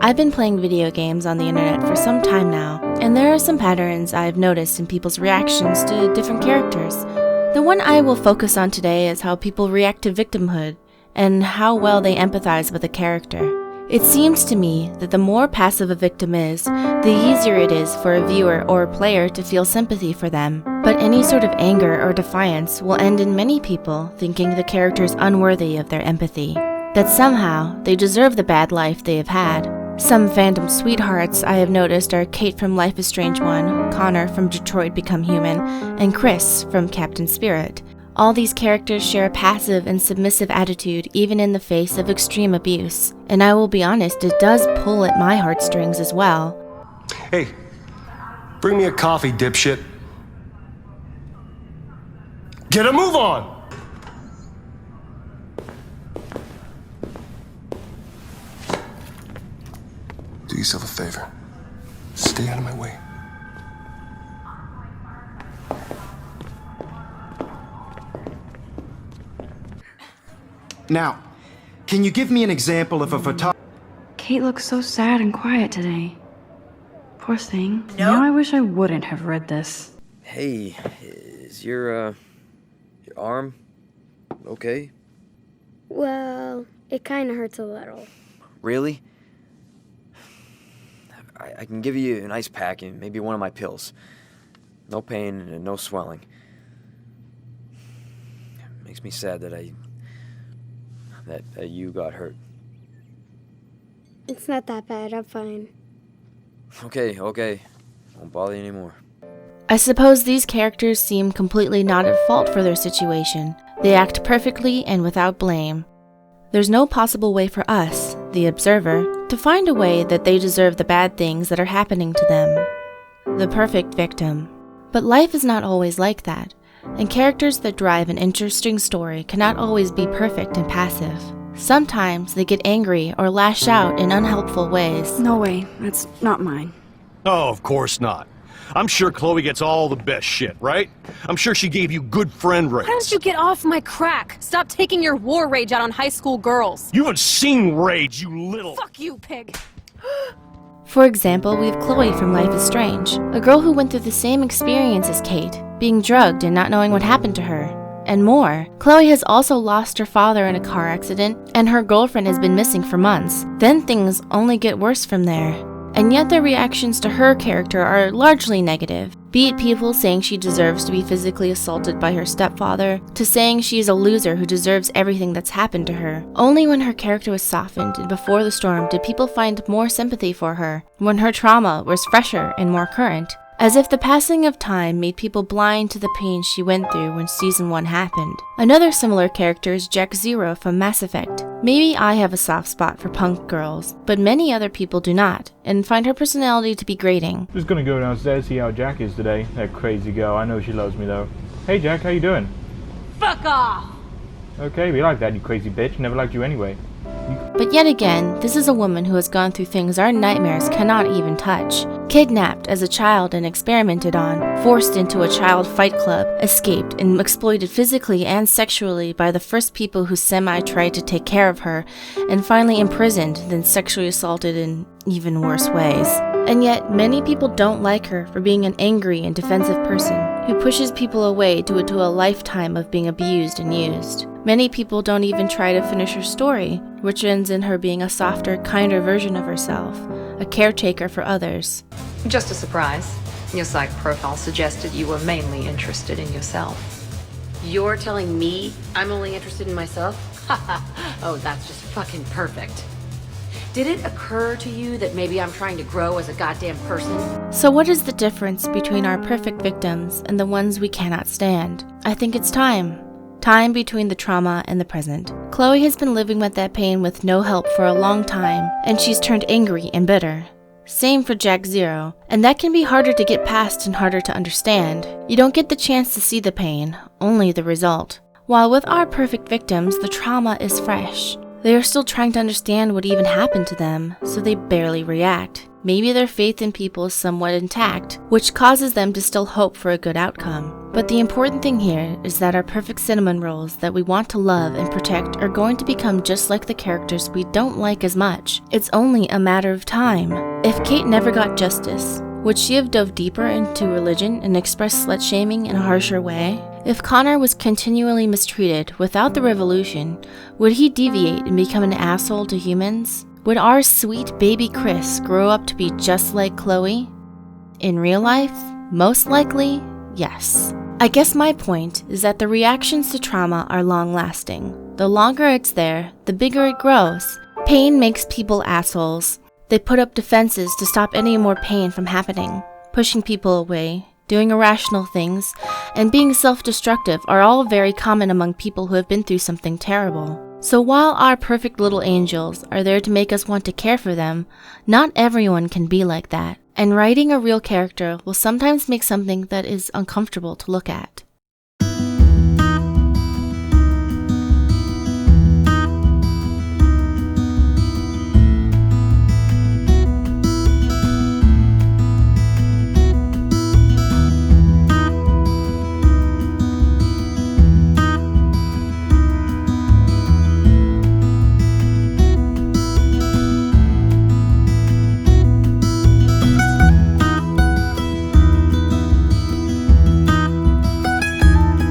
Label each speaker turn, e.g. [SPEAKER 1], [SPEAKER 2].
[SPEAKER 1] I've been playing video games on the internet for some time now, and there are some patterns I've noticed in people's reactions to different characters. The one I will focus on today is how people react to victimhood, and how well they empathize with a character. It seems to me that the more passive a victim is, the easier it is for a viewer or a player to feel sympathy for them. But any sort of anger or defiance will end in many people thinking the character is unworthy of their empathy, that somehow they deserve the bad life they have had. Some fandom sweethearts I have noticed are Kate from Life is Strange 1, Connor from Detroit Become Human, and Chris from Captain Spirit. All these characters share a passive and submissive attitude even in the face of extreme abuse. And I will be honest, it does pull at my heartstrings as well.
[SPEAKER 2] Hey, bring me a coffee, dipshit. Get a move on! Do yourself a favor. Stay out of my way.
[SPEAKER 3] Now, can you give me an example of a photographer?
[SPEAKER 4] Kate looks so sad and quiet today. Poor thing. Now I wish I wouldn't have read this.
[SPEAKER 5] Hey, is your arm okay?
[SPEAKER 6] Well, it kind of hurts a little.
[SPEAKER 5] Really? I can give you an ice pack and maybe one of my pills. No pain and no swelling. It makes me sad that that you got hurt.
[SPEAKER 6] It's not that bad, I'm fine.
[SPEAKER 5] Okay. Won't bother you anymore.
[SPEAKER 1] I suppose these characters seem completely not at fault for their situation. They act perfectly and without blame. There's no possible way for us, the observer, to find a way that they deserve the bad things that are happening to them. The perfect victim. But life is not always like that, and characters that drive an interesting story cannot always be perfect and passive. Sometimes they get angry or lash out in unhelpful ways.
[SPEAKER 4] No way, that's not mine.
[SPEAKER 2] Oh, of course not. I'm sure Chloe gets all the best shit, right? I'm sure she gave you good friend rates.
[SPEAKER 7] Why don't you get off my crack? Stop taking your war rage out on high school girls.
[SPEAKER 2] You haven't seen rage, you little...
[SPEAKER 7] Fuck you, pig.
[SPEAKER 1] For example, we have Chloe from Life is Strange, a girl who went through the same experience as Kate, being drugged and not knowing what happened to her, and more. Chloe has also lost her father in a car accident, and her girlfriend has been missing for months. Then things only get worse from there. And yet their reactions to her character are largely negative, be it people saying she deserves to be physically assaulted by her stepfather, to saying she is a loser who deserves everything that's happened to her. Only when her character was softened and before the storm did people find more sympathy for her, when her trauma was fresher and more current. As if the passing of time made people blind to the pain she went through when Season 1 happened. Another similar character is Jack Zero from Mass Effect. Maybe I have a soft spot for punk girls, but many other people do not, and find her personality to be grating.
[SPEAKER 8] Just gonna go downstairs, see how Jack is today. That crazy girl, I know she loves me though. Hey Jack, how you doing?
[SPEAKER 7] Fuck off!
[SPEAKER 8] Okay, we like that, you crazy bitch. Never liked you anyway.
[SPEAKER 1] But yet again, this is a woman who has gone through things our nightmares cannot even touch. Kidnapped as a child and experimented on, forced into a child fight club, escaped and exploited physically and sexually by the first people who tried to take care of her, and finally imprisoned, then sexually assaulted in even worse ways. And yet, many people don't like her for being an angry and defensive person who pushes people away due to a lifetime of being abused and used. Many people don't even try to finish her story, which ends in her being a softer, kinder version of herself, a caretaker for others.
[SPEAKER 9] Just a surprise. Your psych profile suggested you were mainly interested in yourself.
[SPEAKER 10] You're telling me I'm only interested in myself? Oh, that's just fucking perfect. Did it occur to you that maybe I'm trying to grow as a goddamn person?
[SPEAKER 1] So what is the difference between our perfect victims and the ones we cannot stand? I think it's time. Time between the trauma and the present. Chloe has been living with that pain with no help for a long time, and she's turned angry and bitter. Same for Jack Zero, and that can be harder to get past and harder to understand. You don't get the chance to see the pain, only the result. While with our perfect victims, the trauma is fresh. They are still trying to understand what even happened to them, so they barely react. Maybe their faith in people is somewhat intact, which causes them to still hope for a good outcome. But the important thing here is that our perfect cinnamon rolls that we want to love and protect are going to become just like the characters we don't like as much. It's only a matter of time. If Kate never got justice, would she have dove deeper into religion and expressed slut-shaming in a harsher way? If Connor was continually mistreated without the revolution, would he deviate and become an asshole to humans? Would our sweet baby Chris grow up to be just like Chloe? In real life, most likely, yes. I guess my point is that the reactions to trauma are long-lasting. The longer it's there, the bigger it grows. Pain makes people assholes. They put up defenses to stop any more pain from happening. Pushing people away, doing irrational things, and being self-destructive are all very common among people who have been through something terrible. So while our perfect little angels are there to make us want to care for them, not everyone can be like that. And writing a real character will sometimes make something that is uncomfortable to look at.